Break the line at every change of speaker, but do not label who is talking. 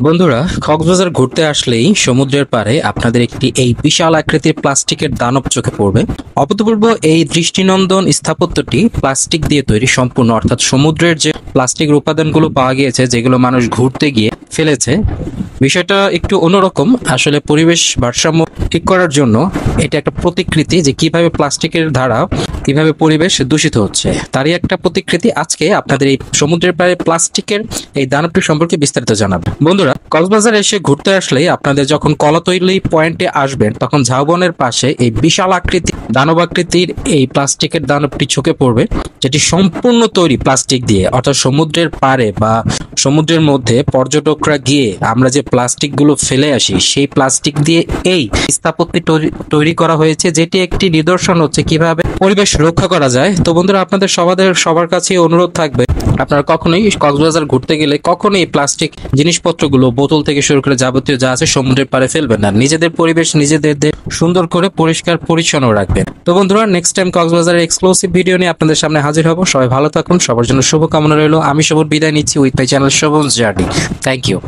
বন্ধুরা, কক্সবাজার ঘুরতে আসলেই সমুদ্রের পাড়ে আপনাদের একটি এই বিশাল আকৃতির প্লাস্টিকের দানব চোখে পড়বে। অভূতপূর্ব এই দৃষ্টিনন্দন স্থাপত্যটি প্লাস্টিক দিয়ে তৈরি সম্পূর্ণ, অর্থাৎ সমুদ্রের যে প্লাস্টিক উপাদানগুলো পাওয়া গিয়েছে যেগুলো মানুষ ঘুরতে গিয়ে ফেলেছে, বিষয়টা একটু অন্যরকম। আসলে পরিবেশ ভারসাম্য ঠিক করার জন্য এটা একটা প্রতিকৃতি যে কিভাবে প্লাস্টিকের দ্বারা কিভাবে পরিবেশ দূষিত হচ্ছে, তারই একটা প্রতিকৃতি। আজকে আপনাদের এই সমুদ্রের পাড়ে প্লাস্টিকের এই দানবটি সম্পর্কে বিস্তারিত জানাবো। বন্ধুরা, কক্সবাজার এসে ঘুরতে আসলেই আপনাদের যখন কলাতৈলী পয়েন্টে আসবেন তখন ঝাউবনের পাশে এই বিশাল আকৃতি দানব আকৃতির এই প্লাস্টিকের দানবটি চোখে পড়বে, যেটি সম্পূর্ণ তৈরি প্লাস্টিক দিয়ে। অর্থাৎ সমুদ্রের পাড়ে বা সমুদ্রের মধ্যে পর্যটকরা গিয়ে আমরা যে প্লাস্টিক গুলো ফেলে আসি সেই প্লাস্টিক দিয়ে এই স্থাপত্যটি তৈরি করা হয়েছে, যেটি একটি নিদর্শন হচ্ছে কিভাবে পরিবেশ রক্ষা করা যায়। তো বন্ধুরা, আপনাদের সবার কাছে অনুরোধ থাকবে, আপনারা কখনোই কক্সবাজার ঘুরতে গেলে কখনোই এই প্লাস্টিক জিনিসপত্রগুলো বোতল থেকে শুরু করে যাবতীয় যা আছে সমুদ্রের পাড়ে ফেলবেন না। নিজেদের পরিবেশ নিজেদের সুন্দর করে পরিষ্কার পরিচ্ছন্ন রাখবেন। তো বন্ধুরা, নেক্সট টাইম কক্সবাজারের এক্সক্লুসিভ ভিডিও নিয়ে আপনাদের সামনে হাজির হব। সবাই ভালো থাকুন, সবার জন্য শুভকামনা রইল। আমি সবুজ বিদায় নিচ্ছি with my channel Sabuj journey. Thank you.